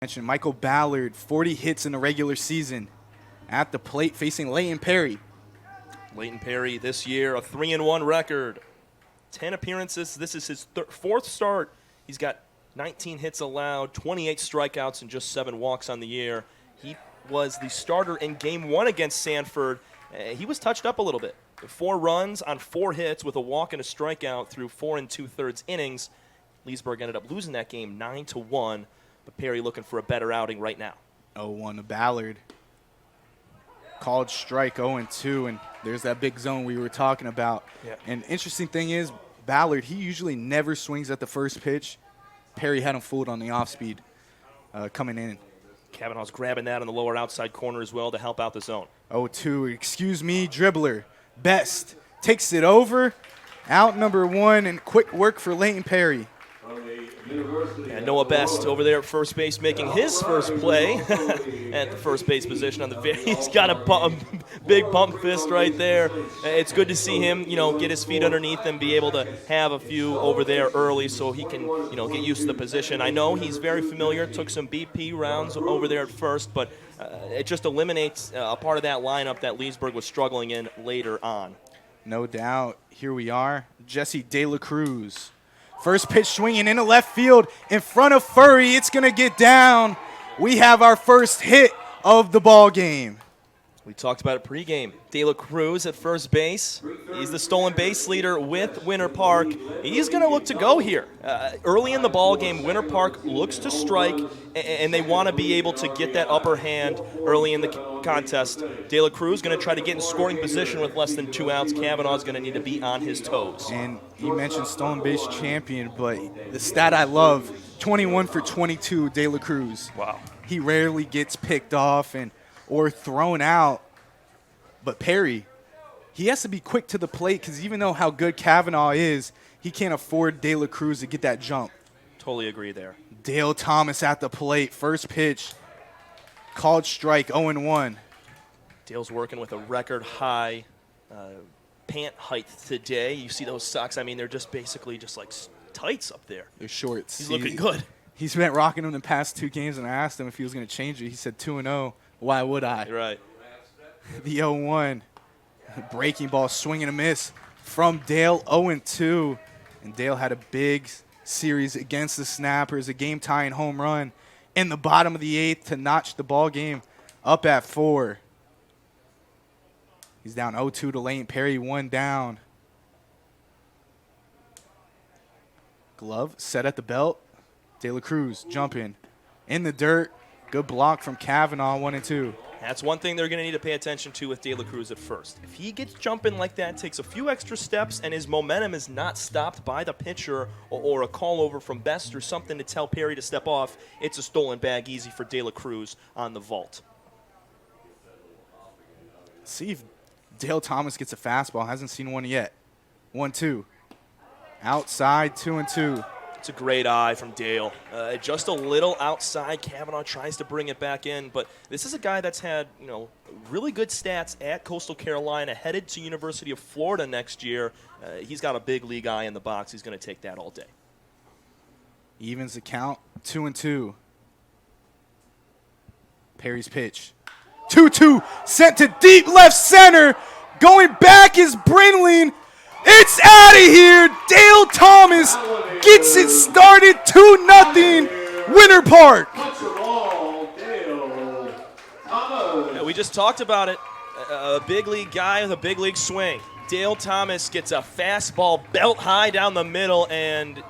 Mentioned Michael Ballard, 40 hits in the regular season. At the plate facing Leighton Perry. Leighton Perry this year, a 3-1 record. 10 appearances. This is his fourth start. He's got 19 hits allowed, 28 strikeouts, and just 7 walks on the year. He was the starter in Game 1 against Sanford. He was touched up a little bit. 4 runs on 4 hits with a walk and a strikeout through 4 2/3 innings. Leesburg ended up losing that game 9-1, but Perry looking for a better outing right now. 0-1 to Ballard. Called strike 0-2, and there's that big zone we were talking about. Yeah. And interesting thing is, Ballard, he usually never swings at the first pitch. Perry had him fooled on the off-speed coming in. Kavanaugh's grabbing that in the lower outside corner as well to help out the zone. 0-2, excuse me, dribbler. Best takes it over. Out number 1, and quick work for Leighton Perry. And Noah Best over there at first base making his first play at the first base position on the field. He's got a big pump fist right there. It's good to see him, get his feet underneath and be able to have a few over there early so he can, get used to the position. I know he's very familiar, took some BP rounds over there at first, but it just eliminates a part of that lineup that Leesburg was struggling in later on. No doubt. Here we are, Jesse De La Cruz. First pitch swinging into left field in front of Furry. It's going to get down. We have our first hit of the ball game. We talked about it pregame. De La Cruz at first base. He's the stolen base leader with Winter Park. He's going to look to go here. Early in the ball game, Winter Park looks to strike, and they want to be able to get that upper hand early in the contest. De La Cruz going to try to get in scoring position with less than 2 outs. Kavanaugh's going to need to be on his toes. And you mentioned stolen base champion, but the stat I love, 21 for 22, De La Cruz. Wow. He rarely gets picked off or thrown out. But Perry, he has to be quick to the plate because even though how good Kavanaugh is, he can't afford De La Cruz to get that jump. Totally agree there. Dale Thomas at the plate. First pitch, called strike, 0-1. Dale's working with a record high pant height today. You see those socks? I mean, they're just basically just like tights up there. They're shorts. He's looking good. He's been rocking them the past 2 games, and I asked him if he was going to change it. He said 2-0. Why would I? You're right. The 0-1. Breaking ball, swing and a miss from Dale, 0-2. And Dale had a big series against the Snappers, a game-tying home run in the bottom of the 8th to notch the ball game up at 4. He's down 0-2 to Leighton Perry, 1 down. Glove set at the belt. De La Cruz jumping in the dirt. Good block from Kavanaugh, 1-2. That's one thing they're going to need to pay attention to with De La Cruz at first. If he gets jumping like that, takes a few extra steps, and his momentum is not stopped by the pitcher or a call over from Best or something to tell Perry to step off, it's a stolen bag easy for De La Cruz on the vault. See if Dale Thomas gets a fastball. Hasn't seen one yet. 1-2. Outside, 2-2. It's a great eye from Dale. Just a little outside. Kavanaugh tries to bring it back in, but this is a guy that's had, really good stats at Coastal Carolina, headed to University of Florida next year. He's got a big league eye in the box. He's going to take that all day. Evens the count, 2-2. Perry's pitch. 2-2, sent to deep left center. Going back is Brinling. It's out of here. Dale Thomas gets it started, 2-0, Winter Park. Yeah, we just talked about it. A big league guy with a big league swing. Dale Thomas gets a fastball belt high down the middle, and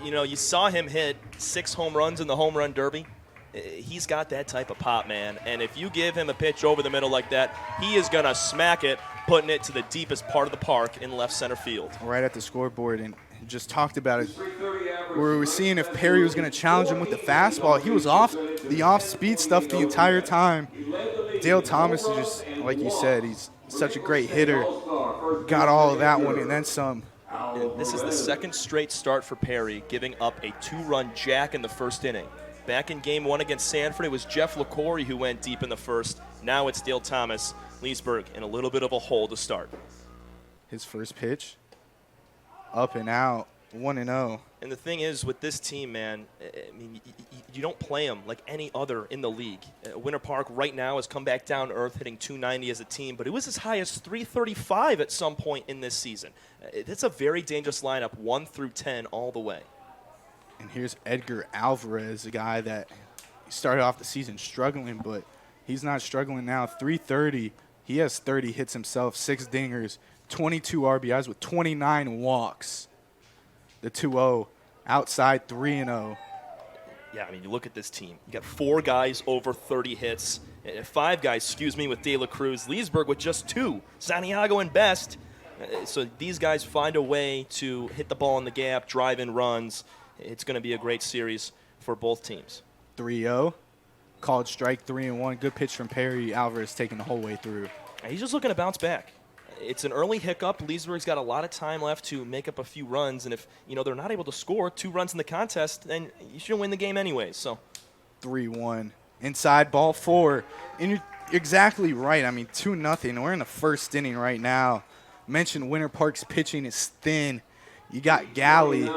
you saw him hit 6 home runs in the home run derby. He's got that type of pop, man. And if you give him a pitch over the middle like that, he is going to smack it, putting it to the deepest part of the park in left center field. Right at the scoreboard, and just talked about it. We were seeing if Perry was going to challenge him with the fastball. He was off the off-speed stuff the entire time. Dale Thomas is just, like you said, he's such a great hitter. Got all of that one and then some. And this is the second straight start for Perry, giving up a 2-run jack in the first inning. Back in Game 1 against Sanford, it was Jeff LaCory who went deep in the first. Now it's Dale Thomas. Leesburg in a little bit of a hole to start. His first pitch, up and out, 1-0. And the thing is, with this team, man, I mean, you don't play them like any other in the league. Winter Park right now has come back down to earth, hitting 290 as a team, but it was as high as 335 at some point in this season. It's a very dangerous lineup, 1 through 10 all the way. And here's Edgar Alvarez, a guy that started off the season struggling, but he's not struggling now. 330. He has 30 hits himself, 6 dingers, 22 RBIs with 29 walks. The 2-0 outside 3-0. Yeah, I mean, you look at this team. You got 4 guys over 30 hits, 5 guys, with De La Cruz, Leesburg with just 2, Santiago and Best. So these guys find a way to hit the ball in the gap, drive in runs. It's going to be a great series for both teams. 3-0, called strike 3-1. Good pitch from Perry. Alvarez taking the whole way through. He's just looking to bounce back. It's an early hiccup. Leesburg's got a lot of time left to make up a few runs, and if they're not able to score 2 runs in the contest, then you shouldn't win the game anyway. So 3-1 inside, ball 4, and you're exactly right. I mean, 2-0. We're in the first inning right now. Mentioned Winter Park's pitching is thin. You got Galley,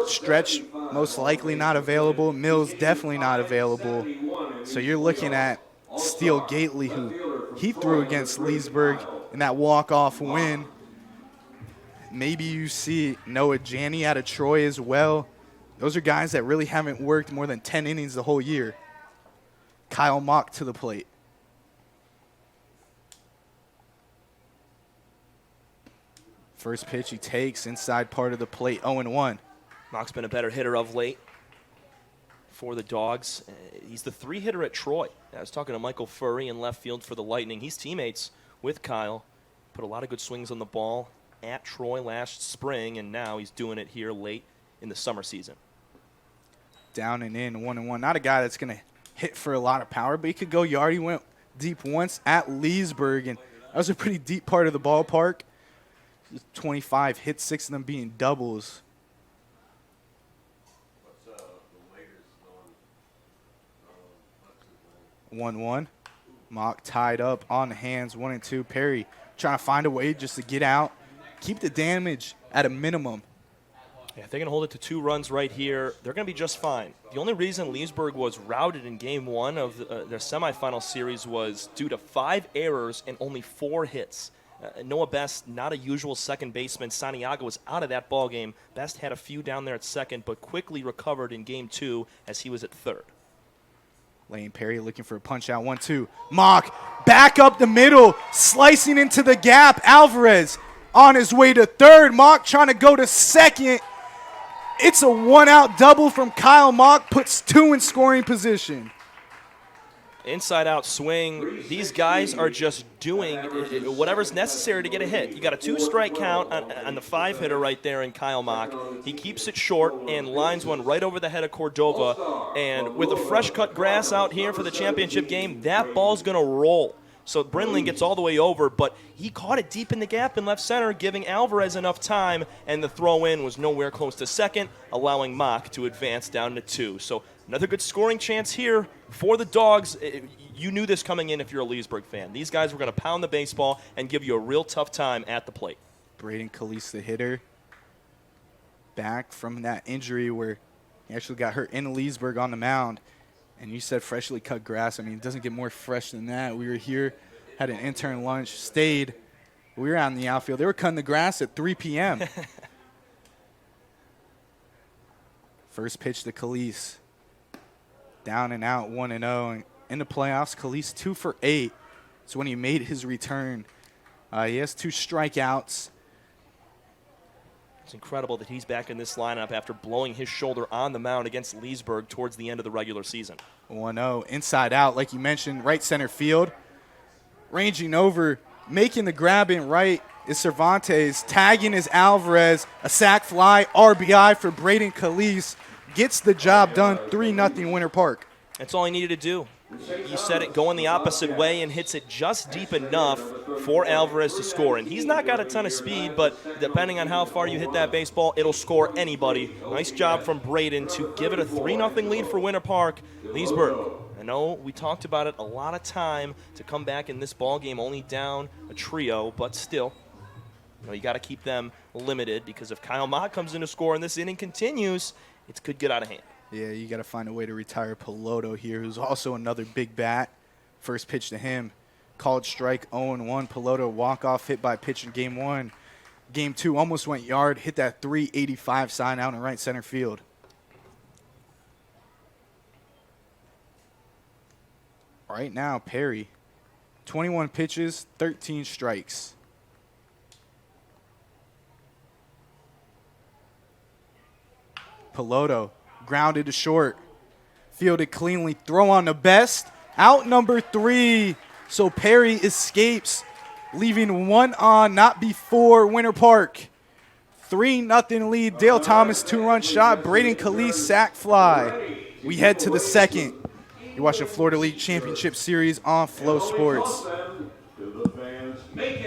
Stretch most likely not available, Mills definitely not available. So you're looking at Steele Gately, who he threw against Leesburg in that walk-off win. Maybe you see Noah Janney out of Troy as well. Those are guys that really haven't worked more than 10 innings the whole year. Kyle Mock to the plate. First pitch he takes inside part of the plate, 0-1. Mock's been a better hitter of late for the Dogs. He's the 3 hitter at Troy. I was talking to Michael Furry in left field for the Lightning. He's teammates with Kyle. Put a lot of good swings on the ball at Troy last spring, and now he's doing it here late in the summer season. Down and in, 1-1. Not a guy that's going to hit for a lot of power, but he could go yard. He went deep once at Leesburg, and that was a pretty deep part of the ballpark. 25 hits, 6 of them being doubles. 1-1. Mock tied up on the hands, 1-2. Perry trying to find a way just to get out, keep the damage at a minimum. Yeah, if they're going to hold it to 2 runs right here, they're going to be just fine. The only reason Leesburg was routed in Game 1 of their semifinal series was due to 5 errors and only 4 hits. Noah Best, not a usual second baseman. Santiago was out of that ball game. Best had a few down there at second, but quickly recovered in Game 2 as he was at third. Lane Perry looking for a punch-out, 1-2. Mock back up the middle, slicing into the gap. Alvarez on his way to third. Mock trying to go to second. It's a 1-out double from Kyle Mock, puts 2 in scoring position. Inside-out swing. These guys are just doing whatever's necessary to get a hit. You got a 2-strike count on the 5-hitter right there in Kyle Mock. He keeps it short and lines one right over the head of Cordova. And with the fresh-cut grass out here for the championship game, that ball's going to roll. So Brindley gets all the way over, but he caught it deep in the gap in left center, giving Alvarez enough time, and the throw-in was nowhere close to second, allowing Mock to advance down to 2. So another good scoring chance here for the Dogs. You knew this coming in if you're a Leesburg fan. These guys were going to pound the baseball and give you a real tough time at the plate. Braden Calise, the hitter, back from that injury where he actually got hurt in Leesburg on the mound. And you said freshly cut grass. I mean, it doesn't get more fresh than that. We were here, had an intern lunch, stayed. We were out in the outfield. They were cutting the grass at 3 p.m. First pitch to Calise. Down and out, 1-0. In the playoffs, Calise 2 for 8. So when he made his return, he has 2 strikeouts. It's incredible that he's back in this lineup after blowing his shoulder on the mound against Leesburg towards the end of the regular season. 1-0, inside out, like you mentioned, right center field. Ranging over, making the grab in right is Cervantes. Tagging is Alvarez. A sac fly, RBI for Braden Calise. Gets the job done, 3-0 Winter Park. That's all he needed to do. You said it, going the opposite way and hits it just deep enough for Alvarez to score. And he's not got a ton of speed, but depending on how far you hit that baseball, it'll score anybody. Nice job from Braden to give it a 3-0 lead for Winter Park. Leesburg, I know we talked about it, a lot of time to come back in this ball game, only down a trio, but still, you got to keep them limited because if Kyle Mott comes in to score and this inning continues, it could get out of hand. Yeah, you got to find a way to retire Piloto here, who's also another big bat. First pitch to him, called strike 0-1. Piloto walk-off hit by pitch in game 1. Game 2 almost went yard, hit that 385 sign out in right center field. Right now, Perry, 21 pitches, 13 strikes. Piloto grounded to short, fielded cleanly, throw on the best, out number 3. So Perry escapes, leaving one on, not before Winter Park. 3-0 lead. Dale Thomas 2-run shot. Braden Calise sac fly. We head to the second. You're watching Florida League Championship Series on Flow Sports.